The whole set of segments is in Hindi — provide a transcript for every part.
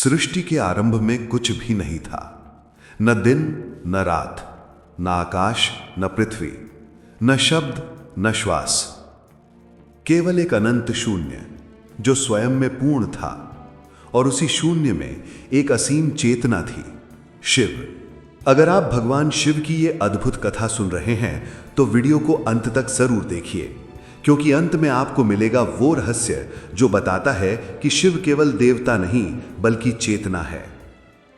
सृष्टि के आरंभ में कुछ भी नहीं था। न दिन न रात, न आकाश न पृथ्वी, न शब्द न श्वास, केवल एक अनंत शून्य जो स्वयं में पूर्ण था। और उसी शून्य में एक असीम चेतना थी, शिव। अगर आप भगवान शिव की ये अद्भुत कथा सुन रहे हैं तो वीडियो को अंत तक जरूर देखिए, क्योंकि अंत में आपको मिलेगा वो रहस्य जो बताता है कि शिव केवल देवता नहीं बल्कि चेतना है।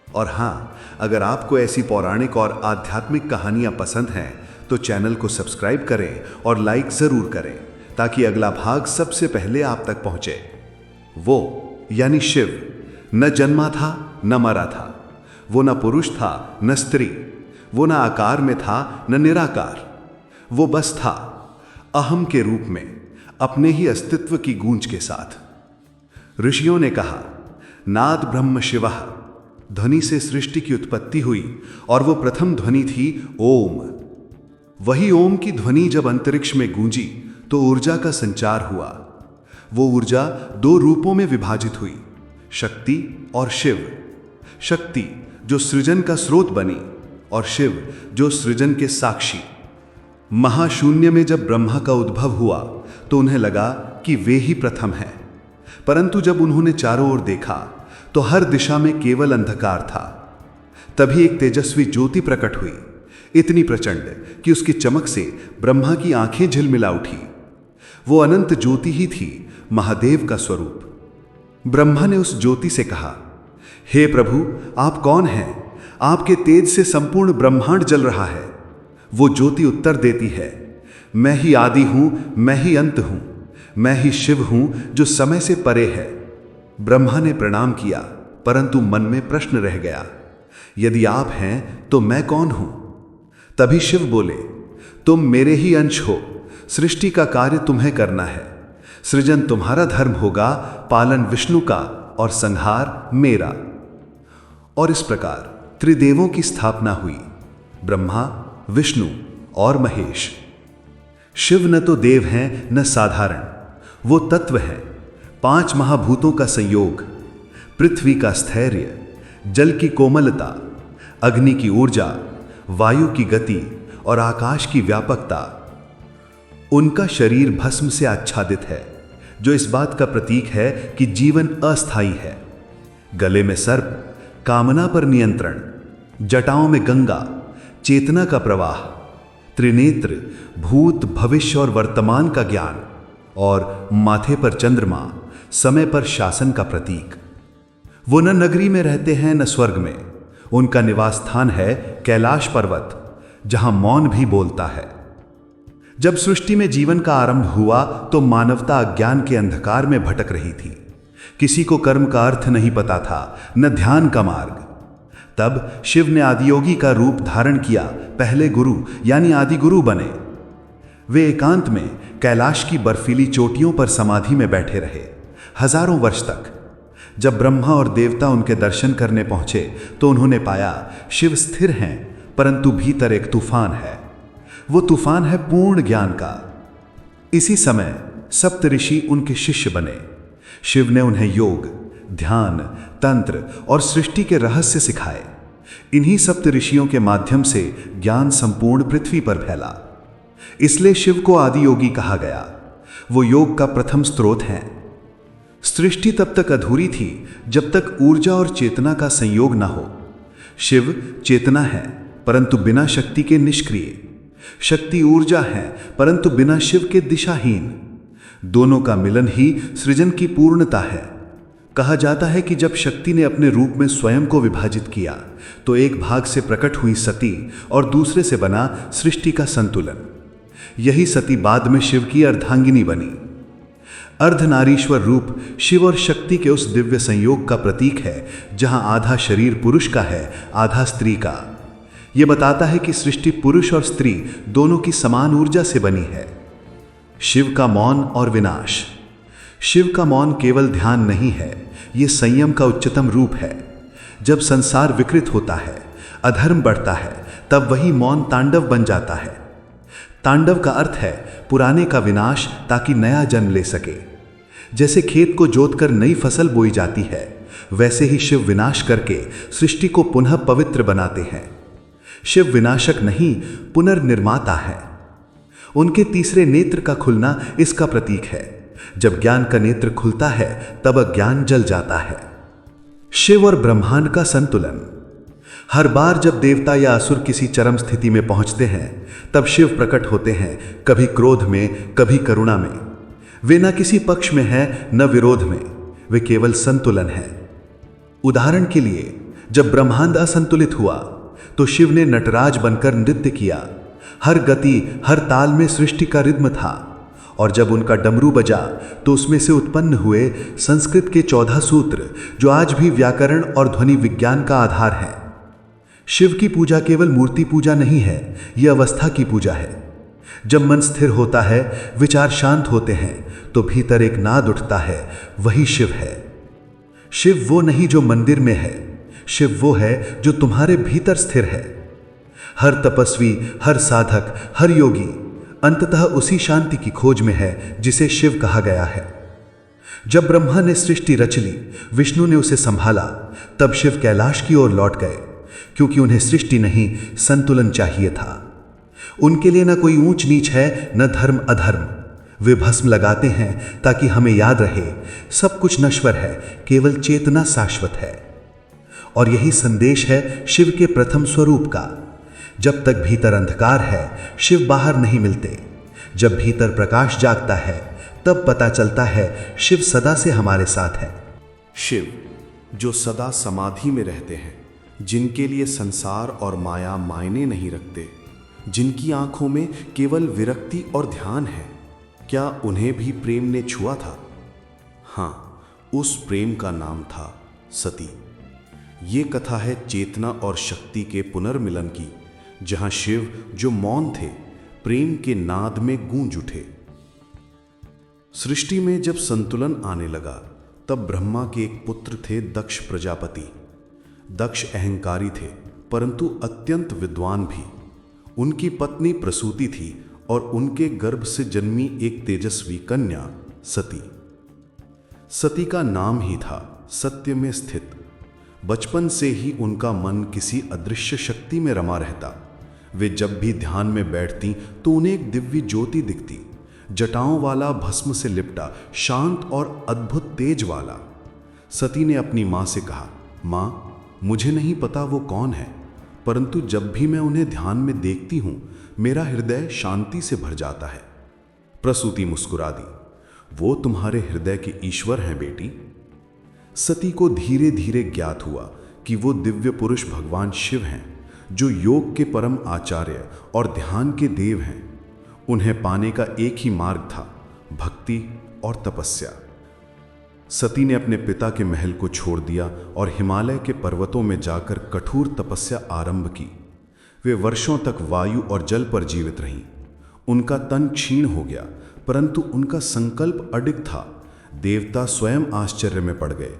और हाँ, अगर आपको ऐसी पौराणिक और आध्यात्मिक कहानियां पसंद हैं तो चैनल को सब्सक्राइब करें और लाइक जरूर करें, ताकि अगला भाग सबसे पहले आप तक पहुंचे। वो यानी शिव न जन्मा था न मरा था, वो न पुरुष था न स्त्री, वो न आकार में था न निराकार, वो बस था अहम के रूप में, अपने ही अस्तित्व की गूंज के साथ। ऋषियों ने कहा, नाद ब्रह्म शिवः, ध्वनि से सृष्टि की उत्पत्ति हुई और वो प्रथम ध्वनि थी ओम। वही ओम की ध्वनि जब अंतरिक्ष में गूंजी तो ऊर्जा का संचार हुआ। वो ऊर्जा दो रूपों में विभाजित हुई, शक्ति और शिव। शक्ति जो सृजन का स्रोत बनी और शिव जो सृजन के साक्षी। महाशून्य में जब ब्रह्मा का उद्भव हुआ तो उन्हें लगा कि वे ही प्रथम हैं, परंतु जब उन्होंने चारों ओर देखा तो हर दिशा में केवल अंधकार था। तभी एक तेजस्वी ज्योति प्रकट हुई, इतनी प्रचंड कि उसकी चमक से ब्रह्मा की आंखें झिलमिला उठी। वो अनंत ज्योति ही थी, महादेव का स्वरूप। ब्रह्मा ने उस ज्योति से कहा, हे प्रभु, आप कौन हैं? आपके तेज से संपूर्ण ब्रह्मांड जल रहा है। वो ज्योति उत्तर देती है, मैं ही आदि हूं, मैं ही अंत हूं, मैं ही शिव हूं जो समय से परे है। ब्रह्मा ने प्रणाम किया, परंतु मन में प्रश्न रह गया, यदि आप हैं तो मैं कौन हूं? तभी शिव बोले, तुम मेरे ही अंश हो, सृष्टि का कार्य तुम्हें करना है। सृजन तुम्हारा धर्म होगा, पालन विष्णु का और संहार मेरा। और इस प्रकार त्रिदेवों की स्थापना हुई, ब्रह्मा, विष्णु और महेश। शिव न तो देव हैं न साधारण, वो तत्व हैं, पांच महाभूतों का संयोग, पृथ्वी का स्थैर्य, जल की कोमलता, अग्नि की ऊर्जा, वायु की गति और आकाश की व्यापकता। उनका शरीर भस्म से आच्छादित है, जो इस बात का प्रतीक है कि जीवन अस्थायी है। गले में सर्प, कामना पर नियंत्रण, जटाओं में गंगा, चेतना का प्रवाह, त्रिनेत्र, भूत भविष्य और वर्तमान का ज्ञान, और माथे पर चंद्रमा, समय पर शासन का प्रतीक। वो न नगरी में रहते हैं न स्वर्ग में, उनका निवास स्थान है कैलाश पर्वत, जहां मौन भी बोलता है। जब सृष्टि में जीवन का आरंभ हुआ तो मानवता अज्ञान के अंधकार में भटक रही थी। किसी को कर्म का अर्थ नहीं पता था, न ध्यान का मार्ग। तब शिव ने आदियोगी का रूप धारण किया, पहले गुरु यानी आदि गुरु बने। वे एकांत में कैलाश की बर्फीली चोटियों पर समाधि में बैठे रहे हजारों वर्ष तक। जब ब्रह्मा और देवता उनके दर्शन करने पहुंचे तो उन्होंने पाया शिव स्थिर हैं, परंतु भीतर एक तूफान है। वो तूफान है पूर्ण ज्ञान का। इसी समय सप्तऋषि उनके शिष्य बने। शिव ने उन्हें योग, ध्यान, तंत्र और सृष्टि के रहस्य सिखाए। इन्हीं सप्तऋषियों के माध्यम से ज्ञान संपूर्ण पृथ्वी पर फैला। इसलिए शिव को आदि योगी कहा गया। वो योग का प्रथम स्रोत हैं। सृष्टि तब तक अधूरी थी जब तक ऊर्जा और चेतना का संयोग न हो। शिव चेतना है, परंतु बिना शक्ति के निष्क्रिय। शक्ति ऊर्जा है, परंतु बिना शिव के दिशाहीन। दोनों का मिलन ही सृजन की पूर्णता है। कहा जाता है कि जब शक्ति ने अपने रूप में स्वयं को विभाजित किया तो एक भाग से प्रकट हुई सती और दूसरे से बना सृष्टि का संतुलन। यही सती बाद में शिव की अर्धांगिनी बनी। अर्धनारीश्वर रूप शिव और शक्ति के उस दिव्य संयोग का प्रतीक है, जहां आधा शरीर पुरुष का है, आधा स्त्री का। यह बताता है कि सृष्टि पुरुष और स्त्री दोनों की समान ऊर्जा से बनी है। शिव का मौन और विनाश। शिव का मौन केवल ध्यान नहीं है, ये संयम का उच्चतम रूप है। जब संसार विकृत होता है, अधर्म बढ़ता है, तब वही मौन तांडव बन जाता है। तांडव का अर्थ है पुराने का विनाश ताकि नया जन्म ले सके। जैसे खेत को जोतकर नई फसल बोई जाती है, वैसे ही शिव विनाश करके सृष्टि को पुनः पवित्र बनाते हैं। शिव विनाशक नहीं, पुनर्निर्माता है। उनके तीसरे नेत्र का खुलना इसका प्रतीक है। जब ज्ञान का नेत्र खुलता है तब अज्ञान जल जाता है। शिव और ब्रह्मांड का संतुलन। हर बार जब देवता या असुर किसी चरम स्थिति में पहुंचते हैं तब शिव प्रकट होते हैं, कभी क्रोध में, कभी करुणा में। वे न किसी पक्ष में हैं न विरोध में, वे केवल संतुलन है। उदाहरण के लिए, जब ब्रह्मांड असंतुलित हुआ तो शिव ने नटराज बनकर नृत्य किया। हर गति, हर ताल में सृष्टि का रिद्म था। और जब उनका डमरू बजा तो उसमें से उत्पन्न हुए संस्कृत के 14 सूत्र, जो आज भी व्याकरण और ध्वनि विज्ञान का आधार है। शिव की पूजा केवल मूर्ति पूजा नहीं है, यह अवस्था की पूजा है। जब मन स्थिर होता है, विचार शांत होते हैं, तो भीतर एक नाद उठता है, वही शिव है। शिव वो नहीं जो मंदिर में है, शिव वो है जो तुम्हारे भीतर स्थिर है। हर तपस्वी, हर साधक, हर योगी अंततः उसी शांति की खोज में है जिसे शिव कहा गया है। जब ब्रह्मा ने सृष्टि रच ली, विष्णु ने उसे संभाला, तब शिव कैलाश की ओर लौट गए, क्योंकि उन्हें सृष्टि नहीं, संतुलन चाहिए था। उनके लिए न कोई ऊंच नीच है, न धर्म अधर्म। वे भस्म लगाते हैं ताकि हमें याद रहे, सब कुछ नश्वर है, केवल चेतना शाश्वत है। और यही संदेश है शिव के प्रथम स्वरूप का। जब तक भीतर अंधकार है, शिव बाहर नहीं मिलते। जब भीतर प्रकाश जागता है, तब पता चलता है शिव सदा से हमारे साथ है। शिव जो सदा समाधि में रहते हैं, जिनके लिए संसार और माया मायने नहीं रखते, जिनकी आंखों में केवल विरक्ति और ध्यान है, क्या उन्हें भी प्रेम ने छुआ था? हाँ, उस प्रेम का नाम था सती। ये कथा है चेतना और शक्ति के पुनर्मिलन की, जहां शिव जो मौन थे, प्रेम के नाद में गूंज उठे। सृष्टि में जब संतुलन आने लगा, तब ब्रह्मा के एक पुत्र थे, दक्ष प्रजापति। दक्ष अहंकारी थे, परंतु अत्यंत विद्वान भी। उनकी पत्नी प्रसूति थी और उनके गर्भ से जन्मी एक तेजस्वी कन्या सती। सती का नाम ही था सत्य में स्थित। बचपन से ही उनका मन किसी अदृश्य शक्ति में रमा रहता। वे जब भी ध्यान में बैठती तो उन्हें एक दिव्य ज्योति दिखती, जटाओं वाला, भस्म से लिपटा, शांत और अद्भुत तेज वाला। सती ने अपनी मां से कहा, मां, मुझे नहीं पता वो कौन है, परंतु जब भी मैं उन्हें ध्यान में देखती हूं, मेरा हृदय शांति से भर जाता है। प्रसूति मुस्कुरा दी, वो तुम्हारे हृदय के ईश्वर हैं बेटी। सती को धीरे धीरे ज्ञात हुआ कि वो दिव्य पुरुष भगवान शिव हैं, जो योग के परम आचार्य और ध्यान के देव हैं। उन्हें पाने का एक ही मार्ग था, भक्ति और तपस्या। सती ने अपने पिता के महल को छोड़ दिया और हिमालय के पर्वतों में जाकर कठोर तपस्या आरंभ की। वे वर्षों तक वायु और जल पर जीवित रहीं। उनका तन क्षीण हो गया, परंतु उनका संकल्प अडिग था। देवता स्वयं आश्चर्य में पड़ गए।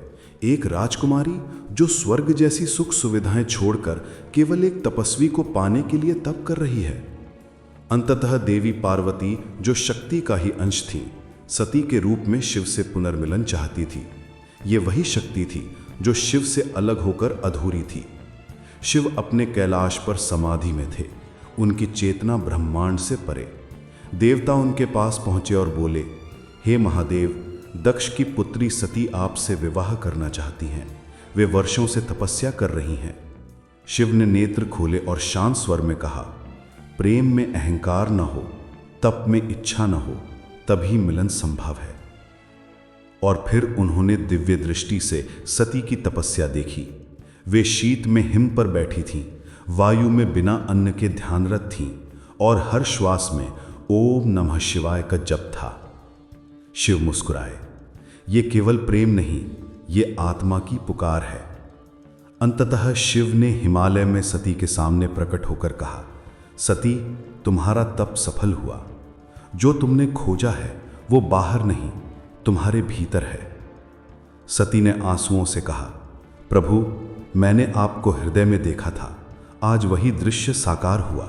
एक राजकुमारी जो स्वर्ग जैसी सुख सुविधाएं छोड़कर केवल एक तपस्वी को पाने के लिए तप कर रही है। अंततः देवी पार्वती, जो शक्ति का ही अंश थी, सती के रूप में शिव से पुनर्मिलन चाहती थी। ये वही शक्ति थी जो शिव से अलग होकर अधूरी थी। शिव अपने कैलाश पर समाधि में थे, उनकी चेतना ब्रह्मांड से परे। देवता उनके पास पहुंचे और बोले, हे महादेव, दक्ष की पुत्री सती आपसे विवाह करना चाहती हैं। वे वर्षों से तपस्या कर रही हैं। शिव ने नेत्र खोले और शांत स्वर में कहा, प्रेम में अहंकार न हो, तप में इच्छा न हो, तभी मिलन संभव है। और फिर उन्होंने दिव्य दृष्टि से सती की तपस्या देखी। वे शीत में हिम पर बैठी थीं, वायु में बिना अन्न के ध्यानरत थीं और हर श्वास में ओम नमः शिवाय का जप था। शिव मुस्कुराए, ये केवल प्रेम नहीं, ये आत्मा की पुकार है। अंततः शिव ने हिमालय में सती के सामने प्रकट होकर कहा, सती, तुम्हारा तप सफल हुआ। जो तुमने खोजा है वो बाहर नहीं, तुम्हारे भीतर है। सती ने आंसुओं से कहा, प्रभु, मैंने आपको हृदय में देखा था, आज वही दृश्य साकार हुआ।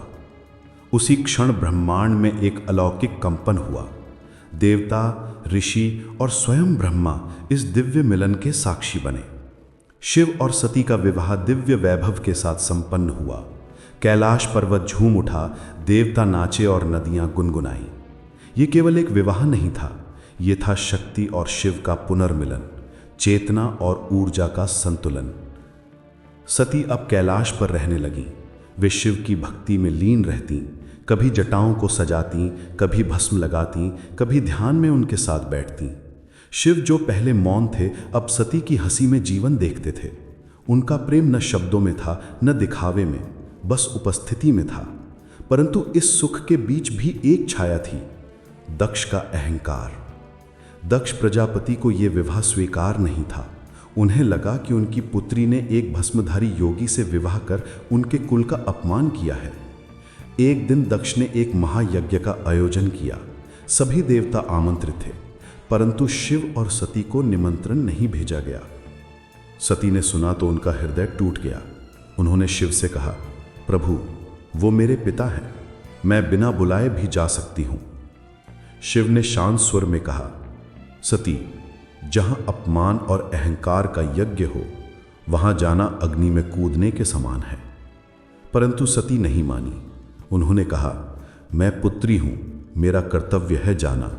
उसी क्षण ब्रह्मांड में एक अलौकिक कंपन हुआ। देवता, ऋषि और स्वयं ब्रह्मा इस दिव्य मिलन के साक्षी बने। शिव और सती का विवाह दिव्य वैभव के साथ संपन्न हुआ। कैलाश पर्वत झूम उठा, देवता नाचे और नदियां गुनगुनाई। ये केवल एक विवाह नहीं था, ये था शक्ति और शिव का पुनर्मिलन, चेतना और ऊर्जा का संतुलन। सती अब कैलाश पर रहने लगीं। वे शिव की भक्ति में लीन रहतीं, कभी जटाओं को सजातीं, कभी भस्म लगातीं, कभी ध्यान में उनके साथ बैठतीं। शिव जो पहले मौन थे, अब सती की हंसी में जीवन देखते थे। उनका प्रेम न शब्दों में था, न दिखावे में, बस उपस्थिति में था। परंतु इस सुख के बीच भी एक छाया थी, दक्ष का अहंकार। दक्ष प्रजापति को यह विवाह स्वीकार नहीं था। उन्हें लगा कि उनकी पुत्री ने एक भस्मधारी योगी से विवाह कर उनके कुल का अपमान किया है। एक दिन दक्ष ने एक महायज्ञ का आयोजन किया। सभी देवता आमंत्रित थे, परंतु शिव और सती को निमंत्रण नहीं भेजा गया। सती ने सुना तो उनका हृदय टूट गया। उन्होंने शिव से कहा, प्रभु, वो मेरे पिता हैं, मैं बिना बुलाए भी जा सकती हूं। शिव ने शांत स्वर में कहा, सती, जहां अपमान और अहंकार का यज्ञ हो, वहां जाना अग्नि में कूदने के समान है। परंतु सती नहीं मानी। उन्होंने कहा, मैं पुत्री हूं, मेरा कर्तव्य है जाना।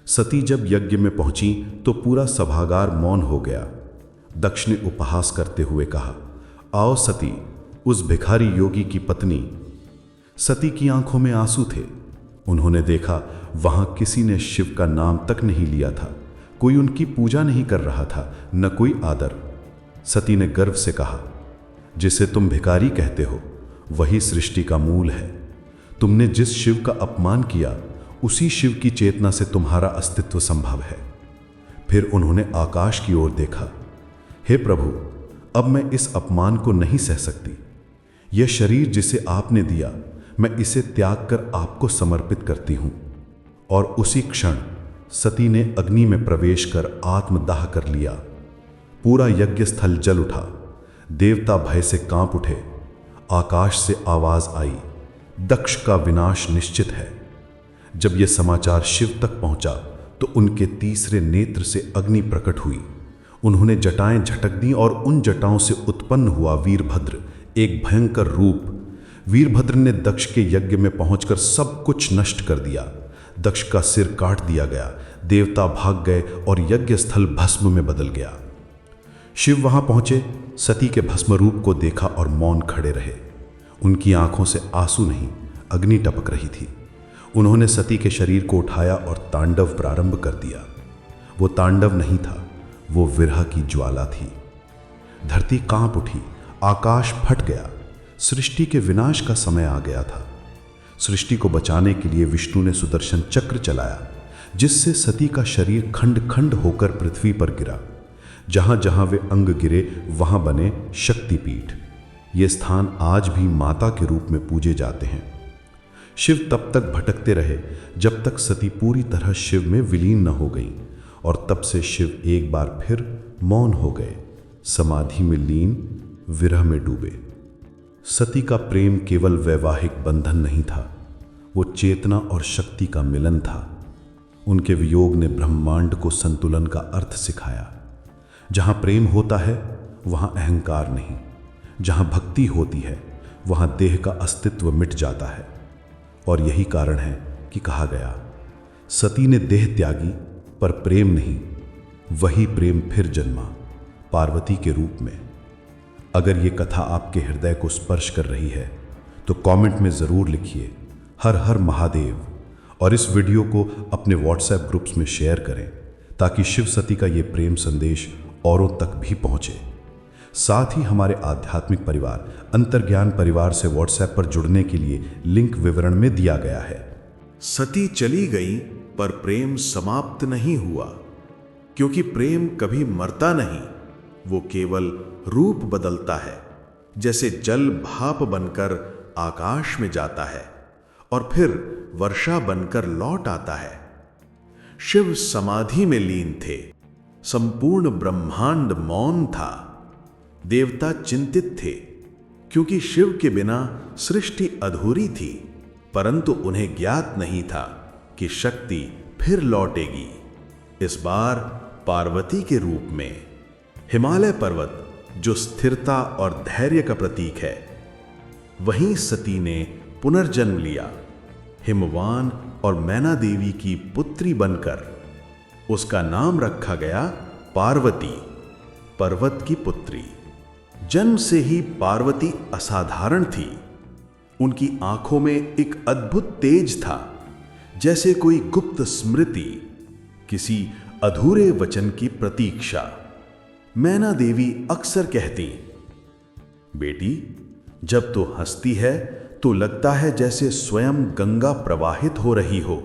सती जब यज्ञ में पहुंची तो पूरा सभागार मौन हो गया। दक्ष ने उपहास करते हुए कहा, आओ सती, उस भिखारी योगी की पत्नी। सती की आंखों में आंसू थे। उन्होंने देखा वहां किसी ने शिव का नाम तक नहीं लिया था, कोई उनकी पूजा नहीं कर रहा था, न कोई आदर। सती ने गर्व से कहा, जिसे तुम भिखारी कहते हो वही सृष्टि का मूल है। तुमने जिस शिव का अपमान किया, उसी शिव की चेतना से तुम्हारा अस्तित्व संभव है। फिर उन्होंने आकाश की ओर देखा। हे प्रभु, अब मैं इस अपमान को नहीं सह सकती। यह शरीर जिसे आपने दिया, मैं इसे त्याग कर आपको समर्पित करती हूं। और उसी क्षण सती ने अग्नि में प्रवेश कर आत्मदाह कर लिया। पूरा यज्ञ स्थल जल उठा। देवता भय से कांप उठे। आकाश से आवाज आई, दक्ष का विनाश निश्चित है। जब यह समाचार शिव तक पहुंचा तो उनके तीसरे नेत्र से अग्नि प्रकट हुई। उन्होंने जटाएं झटक दी और उन जटाओं से उत्पन्न हुआ वीरभद्र, एक भयंकर रूप। वीरभद्र ने दक्ष के यज्ञ में पहुंचकर सब कुछ नष्ट कर दिया। दक्ष का सिर काट दिया गया। देवता भाग गए और यज्ञ स्थल भस्म में बदल गया। शिव वहां पहुंचे, सती के भस्म रूप को देखा और मौन खड़े रहे। उनकी आंखों से आंसू नहीं, अग्नि टपक रही थी। उन्होंने सती के शरीर को उठाया और तांडव प्रारंभ कर दिया। वो तांडव नहीं था, वो विरह की ज्वाला थी। धरती कांप उठी, आकाश फट गया। सृष्टि के विनाश का समय आ गया था। सृष्टि को बचाने के लिए विष्णु ने सुदर्शन चक्र चलाया, जिससे सती का शरीर खंड खंड होकर पृथ्वी पर गिरा। जहां जहां वे अंग गिरे वहां बने शक्तिपीठ। ये स्थान आज भी माता के रूप में पूजे जाते हैं। शिव तब तक भटकते रहे जब तक सती पूरी तरह शिव में विलीन न हो गई, और तब से शिव एक बार फिर मौन हो गए, समाधि में लीन, विरह में डूबे। सती का प्रेम केवल वैवाहिक बंधन नहीं था, वो चेतना और शक्ति का मिलन था। उनके वियोग ने ब्रह्मांड को संतुलन का अर्थ सिखाया। जहां प्रेम होता है वहां अहंकार नहीं, जहां भक्ति होती है वहां देह का अस्तित्व मिट जाता है। और यही कारण है कि कहा गया, सती ने देह त्यागी पर प्रेम नहीं। वही प्रेम फिर जन्मा, पार्वती के रूप में। अगर ये कथा आपके हृदय को स्पर्श कर रही है तो कमेंट में ज़रूर लिखिए, हर हर महादेव। और इस वीडियो को अपने व्हाट्सएप ग्रुप्स में शेयर करें ताकि शिव सती का ये प्रेम संदेश औरों तक भी पहुंचे। साथ ही हमारे आध्यात्मिक परिवार अंतर्ज्ञान परिवार से व्हाट्सएप पर जुड़ने के लिए लिंक विवरण में दिया गया है। सती चली गई पर प्रेम समाप्त नहीं हुआ, क्योंकि प्रेम कभी मरता नहीं, वो केवल रूप बदलता है। जैसे जल भाप बनकर आकाश में जाता है और फिर वर्षा बनकर लौट आता है। शिव समाधि में लीन थे, संपूर्ण ब्रह्मांड मौन था। देवता चिंतित थे क्योंकि शिव के बिना सृष्टि अधूरी थी, परंतु उन्हें ज्ञात नहीं था कि शक्ति फिर लौटेगी, इस बार पार्वती के रूप में। हिमालय पर्वत जो स्थिरता और धैर्य का प्रतीक है। वहीं सती ने पुनर्जन्म लिया, हिमवान और मैना देवी की पुत्री बनकर। उसका नाम रखा गया पार्वती, पर्वत की पुत्री। जन्म से ही पार्वती असाधारण थी। उनकी आंखों में एक अद्भुत तेज था, जैसे कोई गुप्त स्मृति, किसी अधूरे वचन की प्रतीक्षा। मैना देवी अक्सर कहती, बेटी, जब तू हंसती है तो लगता है जैसे स्वयं गंगा प्रवाहित हो रही हो।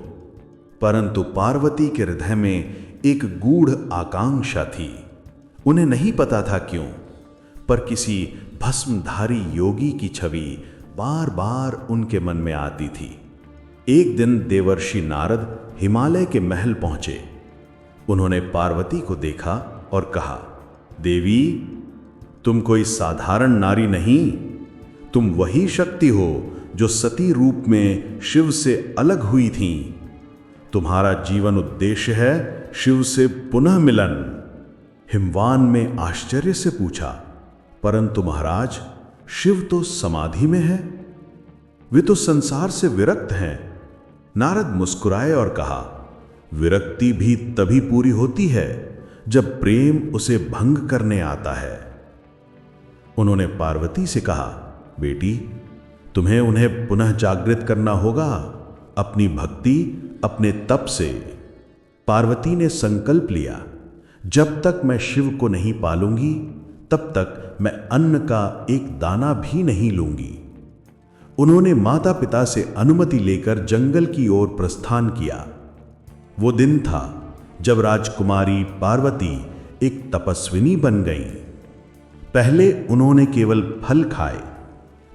परंतु पार्वती के हृदय में एक गूढ़ आकांक्षा थी। उन्हें नहीं पता था क्यों, पर किसी भस्मधारी योगी की छवि बार बार उनके मन में आती थी। एक दिन देवर्षि नारद हिमालय के महल पहुंचे। उन्होंने पार्वती को देखा और कहा, देवी, तुम कोई साधारण नारी नहीं, तुम वही शक्ति हो जो सती रूप में शिव से अलग हुई थीं। तुम्हारा जीवन उद्देश्य है शिव से पुनः मिलन। हिमवान ने आश्चर्य से पूछा, परंतु महाराज, शिव तो समाधि में है, वे तो संसार से विरक्त हैं। नारद मुस्कुराए और कहा, विरक्ति भी तभी पूरी होती है जब प्रेम उसे भंग करने आता है। उन्होंने पार्वती से कहा, बेटी, तुम्हें उन्हें पुनः जागृत करना होगा, अपनी भक्ति, अपने तप से। पार्वती ने संकल्प लिया, जब तक मैं शिव को नहीं पालूंगी तब तक मैं अन्न का एक दाना भी नहीं लूंगी। उन्होंने माता पिता से अनुमति लेकर जंगल की ओर प्रस्थान किया। वो दिन था जब राजकुमारी पार्वती एक तपस्विनी बन गई। पहले उन्होंने केवल फल खाए,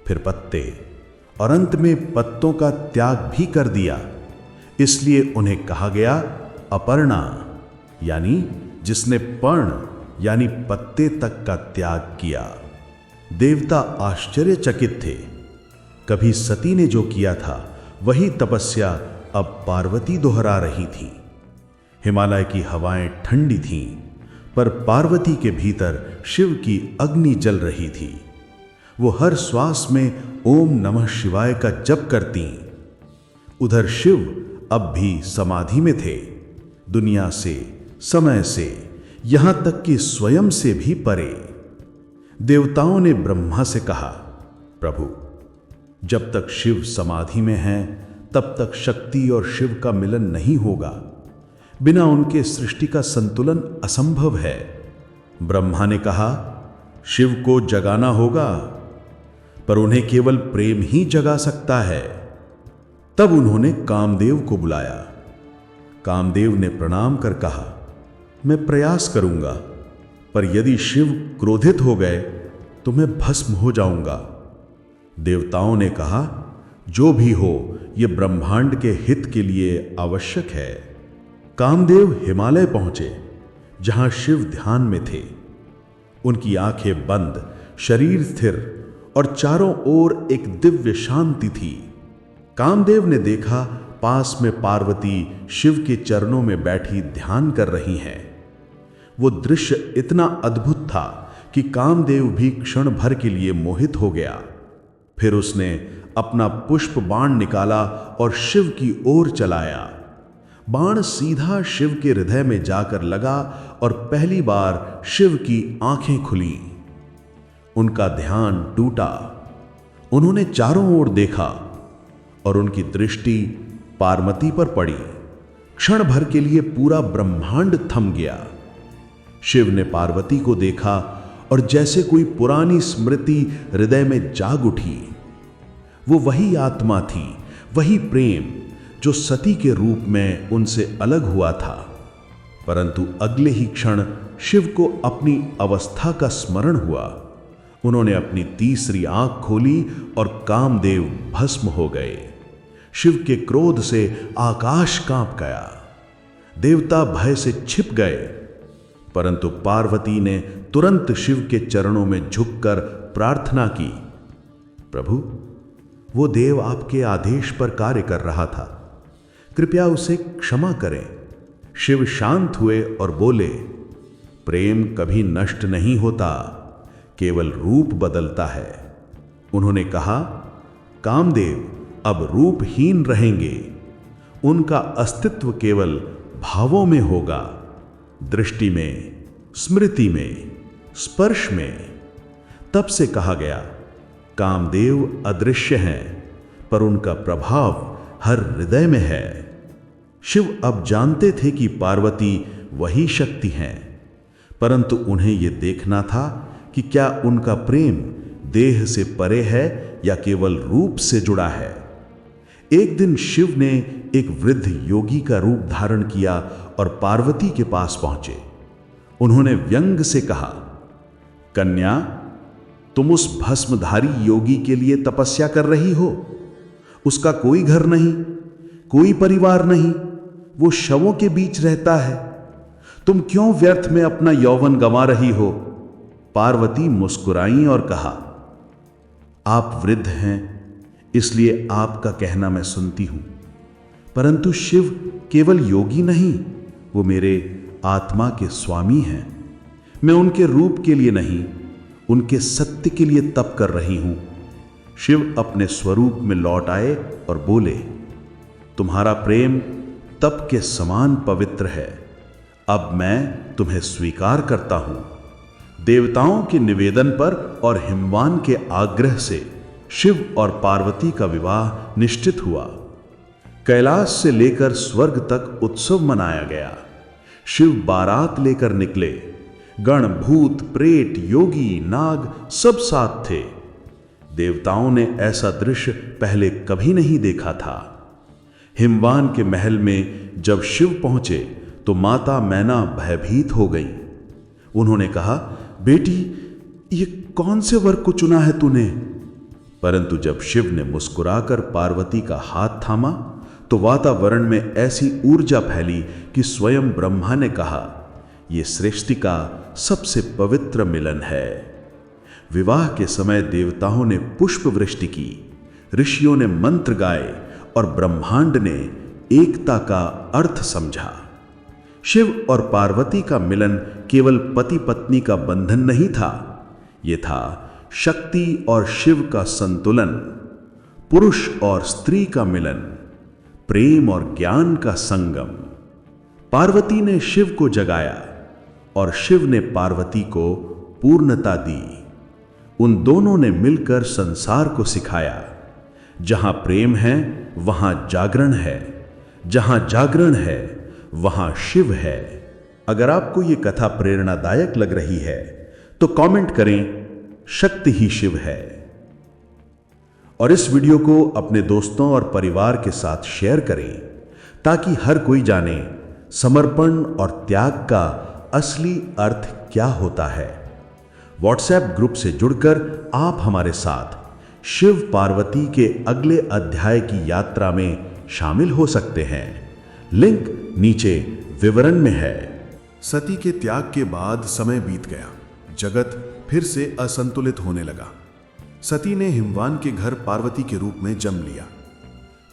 फिर पत्ते, और अंत में पत्तों का त्याग भी कर दिया। इसलिए उन्हें कहा गया अपर्णा, यानी जिसने पर्ण यानी पत्ते तक का त्याग किया। देवता आश्चर्यचकित थे। कभी सती ने जो किया था वही तपस्या अब पार्वती दोहरा रही थी। हिमालय की हवाएं ठंडी थीं, पर पार्वती के भीतर शिव की अग्नि जल रही थी। वो हर श्वास में ओम नमः शिवाय का जप करती। उधर शिव अब भी समाधि में थे, दुनिया से, समय से, यहां तक कि स्वयं से भी परे। देवताओं ने ब्रह्मा से कहा, प्रभु, जब तक शिव समाधि में हैं तब तक शक्ति और शिव का मिलन नहीं होगा। बिना उनके सृष्टि का संतुलन असंभव है। ब्रह्मा ने कहा, शिव को जगाना होगा, पर उन्हें केवल प्रेम ही जगा सकता है। तब उन्होंने कामदेव को बुलाया। कामदेव ने प्रणाम कर कहा, मैं प्रयास करूंगा, पर यदि शिव क्रोधित हो गए तो मैं भस्म हो जाऊंगा। देवताओं ने कहा, जो भी हो, यह ब्रह्मांड के हित के लिए आवश्यक है। कामदेव हिमालय पहुंचे, जहां शिव ध्यान में थे। उनकी आंखें बंद, शरीर स्थिर, और चारों ओर एक दिव्य शांति थी। कामदेव ने देखा, पास में पार्वती शिव के चरणों में बैठी ध्यान कर रही हैं। वो दृश्य इतना अद्भुत था कि कामदेव भी क्षण भर के लिए मोहित हो गया। फिर उसने अपना पुष्प बाण निकाला और शिव की ओर चलाया। बाण सीधा शिव के हृदय में जाकर लगा और पहली बार शिव की आंखें खुली। उनका ध्यान टूटा। उन्होंने चारों ओर देखा और उनकी दृष्टि पार्वती पर पड़ी। क्षण भर के लिए पूरा ब्रह्मांड थम गया। शिव ने पार्वती को देखा और जैसे कोई पुरानी स्मृति हृदय में जाग उठी। वो वही आत्मा थी, वही प्रेम जो सती के रूप में उनसे अलग हुआ था। परंतु अगले ही क्षण शिव को अपनी अवस्था का स्मरण हुआ। उन्होंने अपनी तीसरी आंख खोली और कामदेव भस्म हो गए। शिव के क्रोध से आकाश कांप गया। देवता भय से छिप गए, परंतु पार्वती ने तुरंत शिव के चरणों में झुककर प्रार्थना की, प्रभु, वो देव आपके आदेश पर कार्य कर रहा था, कृपया उसे क्षमा करें। शिव शांत हुए और बोले, प्रेम कभी नष्ट नहीं होता, केवल रूप बदलता है। उन्होंने कहा, कामदेव अब रूपहीन रहेंगे। उनका अस्तित्व केवल भावों में होगा, दृष्टि में, स्मृति में, स्पर्श में। तब से कहा गया, कामदेव अदृश्य हैं, पर उनका प्रभाव हर हृदय में है। शिव अब जानते थे कि पार्वती वही शक्ति हैं, परंतु उन्हें यह देखना था कि क्या उनका प्रेम देह से परे है या केवल रूप से जुड़ा है। एक दिन शिव ने एक वृद्ध योगी का रूप धारण किया और पार्वती के पास पहुंचे। उन्होंने व्यंग से कहा, कन्या, तुम उस भस्मधारी योगी के लिए तपस्या कर रही हो। उसका कोई घर नहीं, कोई परिवार नहीं, वो शवों के बीच रहता है। तुम क्यों व्यर्थ में अपना यौवन गंवा रही हो? पार्वती मुस्कुराई और कहा, आप वृद्ध हैं, इसलिए आपका कहना मैं सुनती हूं, परंतु शिव केवल योगी नहीं, वो मेरे आत्मा के स्वामी हैं। मैं उनके रूप के लिए नहीं, उनके सत्य के लिए तप कर रही हूं। शिव अपने स्वरूप में लौट आए और बोले, तुम्हारा प्रेम तप के समान पवित्र है। अब मैं तुम्हें स्वीकार करता हूं। देवताओं के निवेदन पर और हिमवान के आग्रह से शिव और पार्वती का विवाह निश्चित हुआ। कैलाश से लेकर स्वर्ग तक उत्सव मनाया गया। शिव बारात लेकर निकले। गण, भूत, प्रेत, योगी, नाग सब साथ थे। देवताओं ने ऐसा दृश्य पहले कभी नहीं देखा था। हिमवान के महल में जब शिव पहुंचे तो माता मैना भयभीत हो गई। उन्होंने कहा, बेटी, ये कौन से वर को चुना है तूने? परंतु जब शिव ने मुस्कुराकर पार्वती का हाथ थामा तो वातावरण में ऐसी ऊर्जा फैली कि स्वयं ब्रह्मा ने कहा, यह सृष्टि का सबसे पवित्र मिलन है। विवाह के समय देवताओं ने पुष्प वृष्टि की, ऋषियों ने मंत्र गाए और ब्रह्मांड ने एकता का अर्थ समझा। शिव और पार्वती का मिलन केवल पति पत्नी का बंधन नहीं था, यह था शक्ति और शिव का संतुलन, पुरुष और स्त्री का मिलन, प्रेम और ज्ञान का संगम। पार्वती ने शिव को जगाया और शिव ने पार्वती को पूर्णता दी। उन दोनों ने मिलकर संसार को सिखाया, जहां प्रेम है वहां जागरण है, जहां जागरण है वहां शिव है। अगर आपको यह कथा प्रेरणादायक लग रही है तो कमेंट करें, शक्ति ही शिव है। और इस वीडियो को अपने दोस्तों और परिवार के साथ शेयर करें ताकि हर कोई जाने समर्पण और त्याग का असली अर्थ क्या होता है। व्हाट्सएप ग्रुप से जुड़कर आप हमारे साथ शिव पार्वती के अगले अध्याय की यात्रा में शामिल हो सकते हैं। लिंक नीचे विवरण में है। सती के त्याग के बाद समय बीत गया। जगत फिर से असंतुलित होने लगा। सती ने हिमवान के घर पार्वती के रूप में जन्म लिया।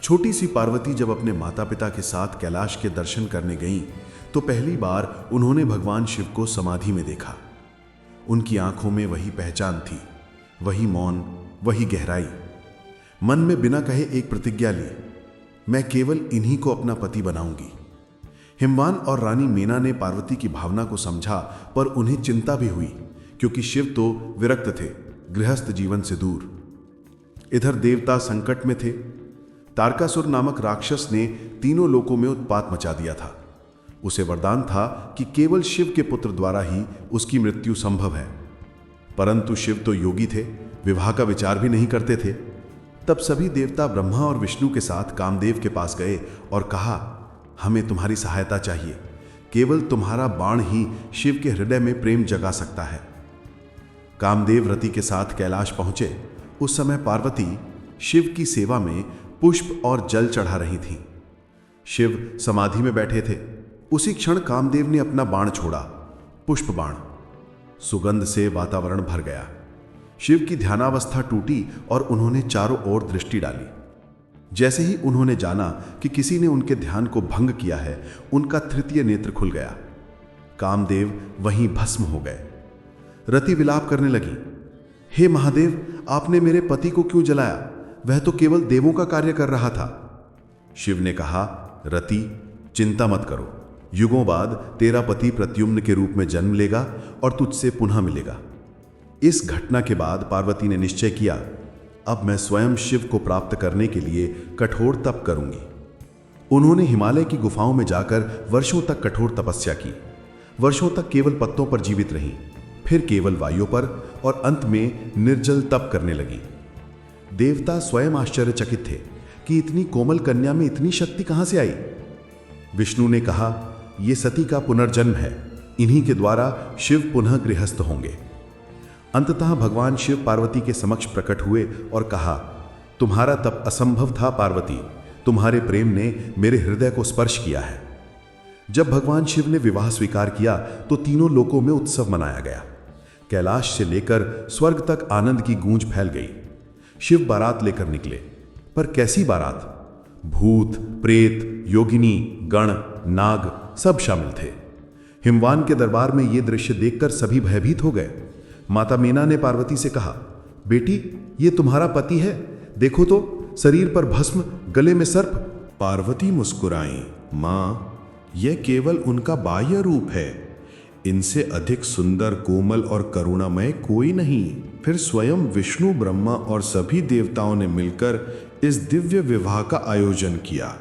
छोटी सी पार्वती जब अपने माता पिता के साथ कैलाश के दर्शन करने गईं, तो पहली बार उन्होंने भगवान शिव को समाधि में देखा। उनकी आंखों में वही पहचान थी, वही मौन, वही गहराई। मन में बिना कहे एक प्रतिज्ञा ली, मैं केवल इन्हीं को अपना पति बनाऊंगी। हिमवान और रानी मीना ने पार्वती की भावना को समझा, पर उन्हें चिंता भी हुई, क्योंकि शिव तो विरक्त थे, गृहस्थ जीवन से दूर। इधर देवता संकट में थे। तारकासुर नामक राक्षस ने तीनों लोकों में उत्पात मचा दिया था। उसे वरदान था कि केवल शिव के पुत्र द्वारा ही उसकी मृत्यु संभव है। परंतु शिव तो योगी थे, विवाह का विचार भी नहीं करते थे। तब सभी देवता ब्रह्मा और विष्णु के साथ कामदेव के पास गए और कहा, हमें तुम्हारी सहायता चाहिए। केवल तुम्हारा बाण ही शिव के हृदय में प्रेम जगा सकता है। कामदेव रति के साथ कैलाश पहुंचे। उस समय पार्वती शिव की सेवा में पुष्प और जल चढ़ा रही थी। शिव समाधि में बैठे थे। उसी क्षण कामदेव ने अपना बाण छोड़ा, पुष्प बाण। सुगंध से वातावरण भर गया। शिव की ध्यानावस्था टूटी और उन्होंने चारों ओर दृष्टि डाली। जैसे ही उन्होंने जाना कि किसी ने उनके ध्यान को भंग किया है, उनका तृतीय नेत्र खुल गया। कामदेव वहीं भस्म हो गए। रति विलाप करने लगी, हे महादेव, आपने मेरे पति को क्यों जलाया? वह तो केवल देवों का कार्य कर रहा था। शिव ने कहा, रति, चिंता मत करो। युगों बाद तेरा पति प्रद्युम्न के रूप में जन्म लेगा और तुझसे पुनः मिलेगा। इस घटना के बाद पार्वती ने निश्चय किया, अब मैं स्वयं शिव को प्राप्त करने के लिए कठोर तप करूंगी। उन्होंने हिमालय की गुफाओं में जाकर वर्षों तक कठोर तपस्या की। वर्षों तक केवल पत्तों पर जीवित रहीं, फिर केवल वायु पर और अंत में निर्जल तप करने लगी। देवता स्वयं आश्चर्यचकित थे कि इतनी कोमल कन्या में इतनी शक्ति कहां से आई। विष्णु ने कहा, यह सती का पुनर्जन्म है, इन्हीं के द्वारा शिव पुनः गृहस्थ होंगे। अंततः भगवान शिव पार्वती के समक्ष प्रकट हुए और कहा, तुम्हारा तप असंभव था पार्वती, तुम्हारे प्रेम ने मेरे हृदय को स्पर्श किया है। जब भगवान शिव ने विवाह स्वीकार किया तो तीनों लोकों में उत्सव मनाया गया। कैलाश से लेकर स्वर्ग तक आनंद की गूंज फैल गई। शिव बारात लेकर निकले, पर कैसी बारात? भूत, प्रेत, योगिनी, गण, नाग सब शामिल थे। हिमवान के दरबार में यह दृश्य देखकर सभी भयभीत हो गए। माता मीना ने पार्वती से कहा, बेटी, ये तुम्हारा पति है, देखो तो, शरीर पर भस्म, गले में सर्प। पार्वती मुस्कुराई, मां, यह केवल उनका बाह्य रूप है, इनसे अधिक सुंदर, कोमल और करुणामय कोई नहीं। फिर स्वयं विष्णु, ब्रह्मा और सभी देवताओं ने मिलकर इस दिव्य विवाह का आयोजन किया।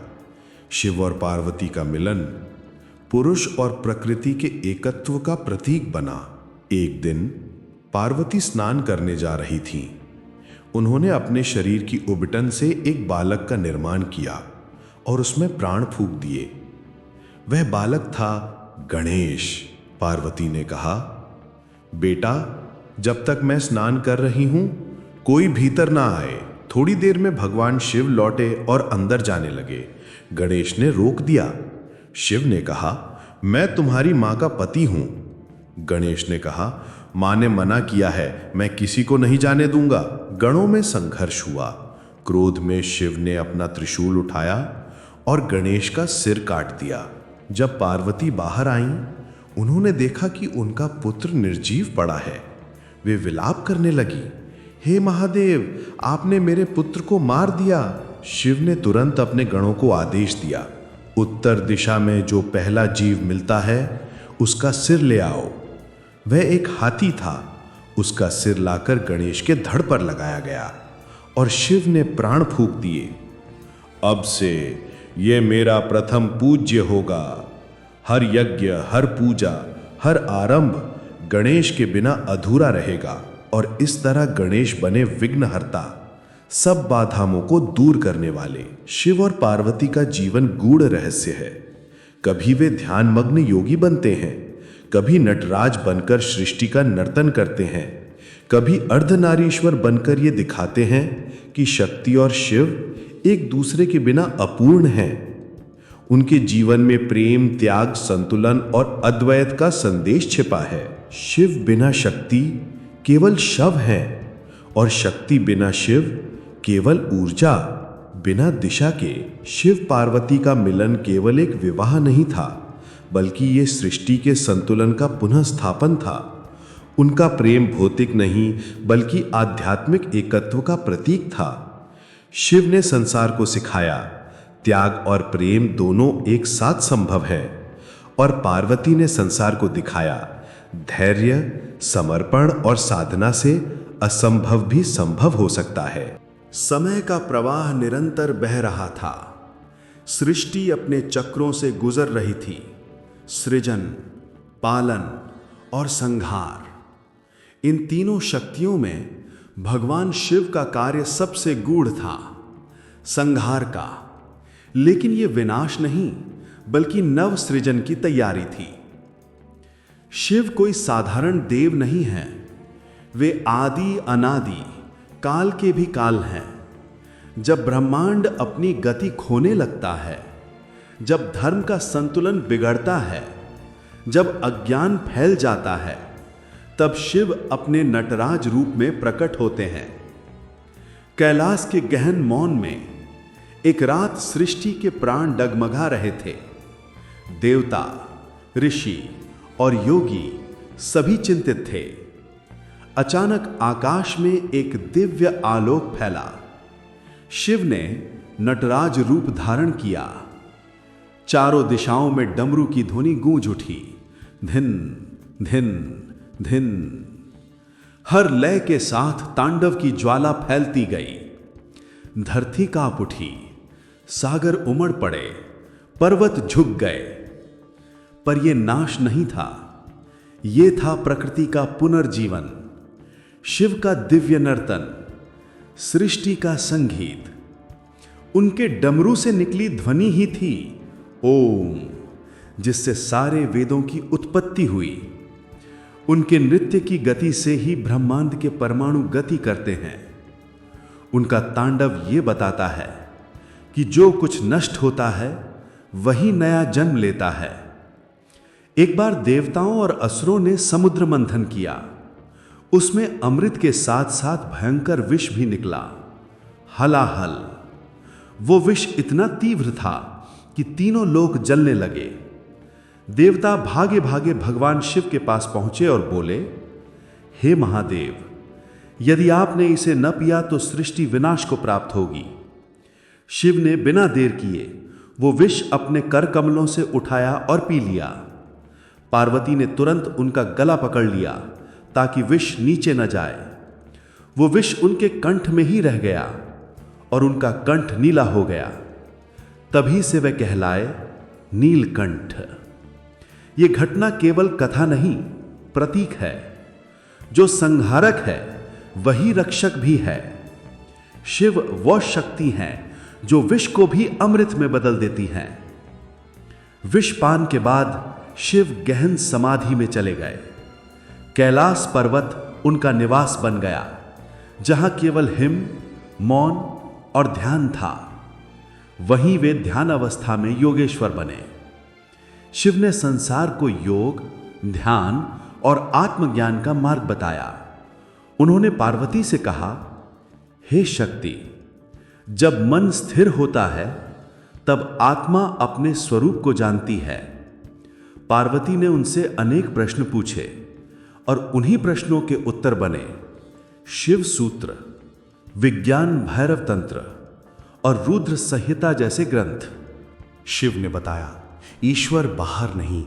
शिव और पार्वती का मिलन पुरुष और प्रकृति के एकत्व का प्रतीक बना। एक दिन पार्वती स्नान करने जा रही थीं। उन्होंने अपने शरीर की उबटन से एक बालक का निर्माण किया और उसमें प्राण फूंक दिए। वह बालक था गणेश। पार्वती ने कहा, बेटा, जब तक मैं स्नान कर रही हूं, कोई भीतर ना आए। थोड़ी देर में भगवान शिव लौटे और अंदर जाने लगे। गणेश ने रोक दिया। शिव ने कहा, मैं तुम्हारी मां का पति हूं। गणेश ने कहा, मां ने मना किया है, मैं किसी को नहीं जाने दूंगा। गणों में संघर्ष हुआ। क्रोध में शिव ने अपना त्रिशूल उठाया और गणेश का सिर काट दिया। जब पार्वती बाहर आईं, उन्होंने देखा कि उनका पुत्र निर्जीव पड़ा है। वे विलाप करने लगी, हे महादेव, आपने मेरे पुत्र को मार दिया। शिव ने तुरंत अपने गणों को आदेश दिया, उत्तर दिशा में जो पहला जीव मिलता है उसका सिर ले आओ। वह एक हाथी था। उसका सिर लाकर गणेश के धड़ पर लगाया गया और शिव ने प्राण फूंक दिए। अब से यह मेरा प्रथम पूज्य होगा। हर यज्ञ, हर पूजा, हर आरंभ गणेश के बिना अधूरा रहेगा। और इस तरह गणेश बने विघ्नहर्ता, सब बाधाओं को दूर करने वाले। शिव और पार्वती का जीवन गूढ़ रहस्य है। कभी वे ध्यानमग्न योगी बनते हैं, कभी नटराज बनकर सृष्टि का नर्तन करते हैं, कभी अर्धनारीश्वर बनकर ये दिखाते हैं कि शक्ति और शिव एक दूसरे के बिना अपूर्ण हैं। उनके जीवन में प्रेम, त्याग, संतुलन और अद्वैत का संदेश छिपा है। शिव बिना शक्ति केवल शव है और शक्ति बिना शिव केवल ऊर्जा। बिना दिशा के शिव पार्वती का मिलन केवल एक विवाह नहीं था, बल्कि ये सृष्टि के संतुलन का पुनः स्थापन था। उनका प्रेम भौतिक नहीं बल्कि आध्यात्मिक एकत्व का प्रतीक था। शिव ने संसार को सिखाया, त्याग और प्रेम दोनों एक साथ संभव है, और पार्वती ने संसार को दिखाया, धैर्य, समर्पण और साधना से असंभव भी संभव हो सकता है। समय का प्रवाह निरंतर बह रहा था। सृष्टि अपने चक्रों से गुजर रही थी। सृजन, पालन और संहार, इन तीनों शक्तियों में भगवान शिव का कार्य सबसे गूढ़ था, संहार का। लेकिन यह विनाश नहीं बल्कि नव सृजन की तैयारी थी। शिव कोई साधारण देव नहीं है, वे आदि अनादि काल के भी काल हैं। जब ब्रह्मांड अपनी गति खोने लगता है, जब धर्म का संतुलन बिगड़ता है, जब अज्ञान फैल जाता है, तब शिव अपने नटराज रूप में प्रकट होते हैं। कैलाश के गहन मौन में एक रात सृष्टि के प्राण डगमगा रहे थे। देवता, ऋषि और योगी सभी चिंतित थे। अचानक आकाश में एक दिव्य आलोक फैला। शिव ने नटराज रूप धारण किया। चारों दिशाओं में डमरू की ध्वनि गूंज उठी। धिन धिन धिन। हर लय के साथ तांडव की ज्वाला फैलती गई। धरती कांप उठी, सागर उमड़ पड़े, पर्वत झुक गए। पर यह नाश नहीं था, यह था प्रकृति का पुनर्जीवन, शिव का दिव्य नर्तन, सृष्टि का संगीत। उनके डमरू से निकली ध्वनि ही थी ओम, जिससे सारे वेदों की उत्पत्ति हुई। उनके नृत्य की गति से ही ब्रह्मांड के परमाणु गति करते हैं। उनका तांडव ये बताता है कि जो कुछ नष्ट होता है वही नया जन्म लेता है। एक बार देवताओं और असुरों ने समुद्र मंथन किया। उसमें अमृत के साथ साथ भयंकर विष भी निकला, हलाहल। वो विष इतना तीव्र था कि तीनों लोग जलने लगे। देवता भागे भागे भगवान शिव के पास पहुंचे और बोले, हे महादेव, यदि आपने इसे न पिया तो सृष्टि विनाश को प्राप्त होगी। शिव ने बिना देर किए वो विष अपने कर कमलों से उठाया और पी लिया। पार्वती ने तुरंत उनका गला पकड़ लिया ताकि विष नीचे न जाए। वो विष उनके कंठ में ही रह गया और उनका कंठ नीला हो गया। तभी से वे कहलाए नीलकंठ। ये घटना केवल कथा नहीं, प्रतीक है। जो संहारक है वही रक्षक भी है। शिव वह शक्ति है जो विष को भी अमृत में बदल देती है। विष पान के बाद शिव गहन समाधि में चले गए। कैलाश पर्वत उनका निवास बन गया, जहां केवल हिम, मौन और ध्यान था। वहीं वे ध्यान अवस्था में योगेश्वर बने। शिव ने संसार को योग, ध्यान और आत्मज्ञान का मार्ग बताया। उन्होंने पार्वती से कहा, हे शक्ति, जब मन स्थिर होता है तब आत्मा अपने स्वरूप को जानती है। पार्वती ने उनसे अनेक प्रश्न पूछे और उन्हीं प्रश्नों के उत्तर बने शिव सूत्र, विज्ञान भैरव तंत्र और रुद्र संहिता जैसे ग्रंथ। शिव ने बताया, ईश्वर बाहर नहीं,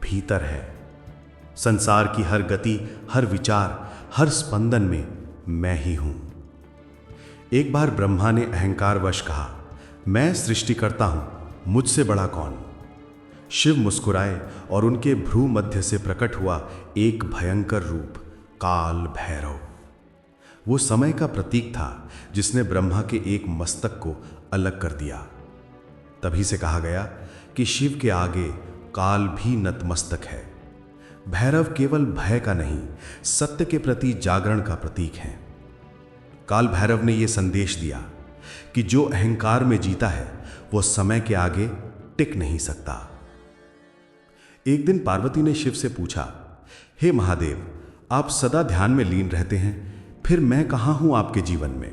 भीतर है। संसार की हर गति, हर विचार, हर स्पंदन में मैं ही हूं। एक बार ब्रह्मा ने अहंकारवश कहा, मैं सृष्टि करता हूं, मुझसे बड़ा कौन। शिव मुस्कुराए और उनके भ्रू मध्य से प्रकट हुआ एक भयंकर रूप, काल भैरव। वो समय का प्रतीक था जिसने ब्रह्मा के एक मस्तक को अलग कर दिया। तभी से कहा गया कि शिव के आगे काल भी नतमस्तक है। भैरव केवल भय का नहीं, सत्य के प्रति जागरण का प्रतीक है। काल भैरव ने यह संदेश दिया कि जो अहंकार में जीता है वो समय के आगे टिक नहीं सकता। एक दिन पार्वती ने शिव से पूछा, हे महादेव, आप सदा ध्यान में लीन रहते हैं, फिर मैं कहां हूं आपके जीवन में।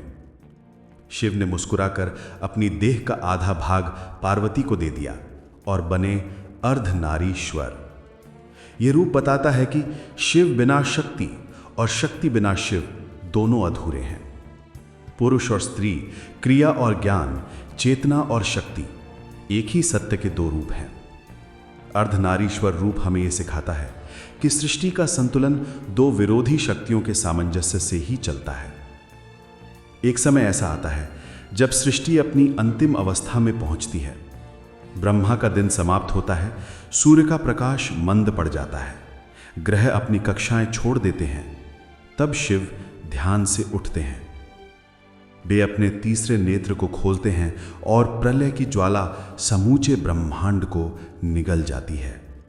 शिव ने मुस्कुराकर अपनी देह का आधा भाग पार्वती को दे दिया और बने अर्धनारीश्वर। यह रूप बताता है कि शिव बिना शक्ति और शक्ति बिना शिव दोनों अधूरे हैं। पुरुष और स्त्री, क्रिया और ज्ञान, चेतना और शक्ति एक ही सत्य के दो रूप हैं। अर्धनारीश्वर रूप हमें यह सिखाता है कि सृष्टि का संतुलन दो विरोधी शक्तियों के सामंजस्य से ही चलता है। एक समय ऐसा आता है जब सृष्टि अपनी अंतिम अवस्था में पहुंचती है। ब्रह्मा का दिन समाप्त होता है, सूर्य का प्रकाश मंद पड़ जाता है, ग्रह अपनी कक्षाएं छोड़ देते हैं। तब शिव ध्यान से उठते हैं। वे अपने तीसरे नेत्र को खोलते हैं और प्रलय की ज्वाला समूचे ब्रह्मांड को निगल जाती है।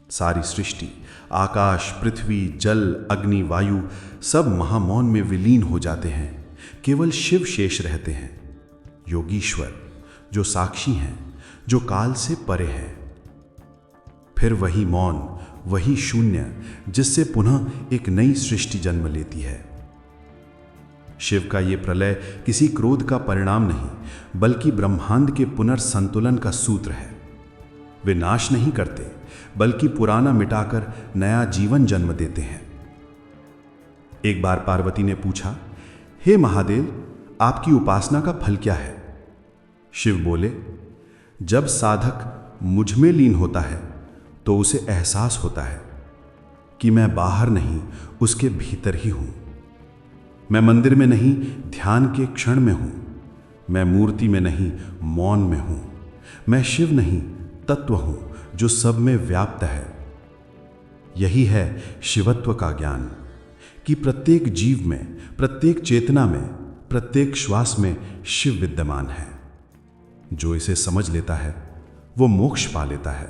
सारी सृष्टि, आकाश, पृथ्वी, जल, अग्नि, वायु सब महामौन में विलीन हो जाते हैं। केवल शिव शेष रहते हैं, योगीश्वर, जो साक्षी हैं, जो काल से परे हैं। फिर वही मौन, वही शून्य, जिससे पुनः एक नई सृष्टि जन्म लेती है। शिव का ये प्रलय किसी क्रोध का परिणाम नहीं, बल्कि ब्रह्मांड के पुनर्संतुलन का सूत्र है। वे नाश नहीं करते, बल्कि पुराना मिटाकर नया जीवन जन्म देते हैं। एक बार पार्वती ने पूछा, हे महादेव, आपकी उपासना का फल क्या है? शिव बोले, जब साधक मुझ में लीन होता है तो उसे एहसास होता है कि मैं बाहर नहीं, उसके भीतर ही हूं। मैं मंदिर में नहीं, ध्यान के क्षण में हूं। मैं मूर्ति में नहीं, मौन में हूं। मैं शिव नहीं, तत्व हूं जो सब में व्याप्त है। यही है शिवत्व का ज्ञान कि प्रत्येक जीव में, प्रत्येक चेतना में, प्रत्येक श्वास में शिव विद्यमान है। जो इसे समझ लेता है वो मोक्ष पा लेता है।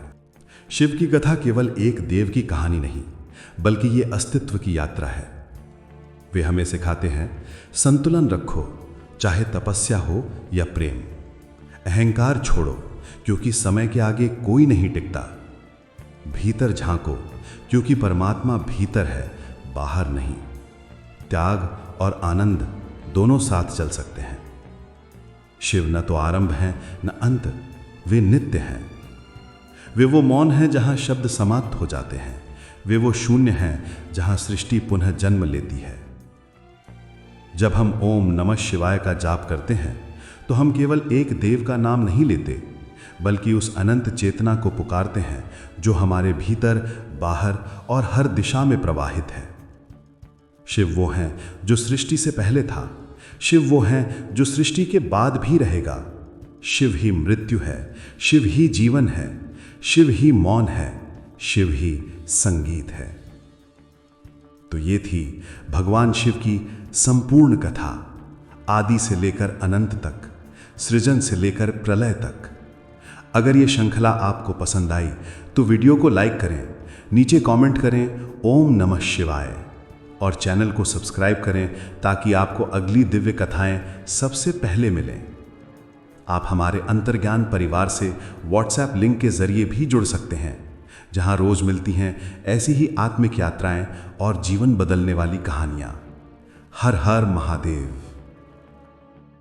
शिव की कथा केवल एक देव की कहानी नहीं, बल्कि ये अस्तित्व की यात्रा है। वे हमें सिखाते हैं, संतुलन रखो, चाहे तपस्या हो या प्रेम। अहंकार छोड़ो, क्योंकि समय के आगे कोई नहीं टिकता। भीतर झांको, क्योंकि परमात्मा भीतर है, बाहर नहीं। त्याग और आनंद दोनों साथ चल सकते हैं। शिव न तो आरंभ हैं न अंत, वे नित्य हैं। वे वो मौन हैं जहां शब्द समाप्त हो जाते हैं। वे वो शून्य हैं जहां सृष्टि पुनः जन्म लेती है। जब हम ओम नमः शिवाय का जाप करते हैं तो हम केवल एक देव का नाम नहीं लेते, बल्कि उस अनंत चेतना को पुकारते हैं जो हमारे भीतर, बाहर और हर दिशा में प्रवाहित है। शिव वो हैं जो सृष्टि से पहले था। शिव वो हैं जो सृष्टि के बाद भी रहेगा। शिव ही मृत्यु है, शिव ही जीवन है, शिव ही मौन है, शिव ही संगीत है। तो ये थी भगवान शिव की संपूर्ण कथा, आदि से लेकर अनंत तक, सृजन से लेकर प्रलय तक। अगर ये श्रृंखला आपको पसंद आई तो वीडियो को लाइक करें, नीचे कमेंट करें ओम नमः शिवाय और चैनल को सब्सक्राइब करें ताकि आपको अगली दिव्य कथाएं सबसे पहले मिलें। आप हमारे अंतर्ज्ञान परिवार से व्हाट्सएप लिंक के जरिए भी जुड़ सकते हैं, जहां रोज मिलती हैं ऐसी ही आत्मिक यात्राएं और जीवन बदलने वाली कहानियां। हर हर महादेव।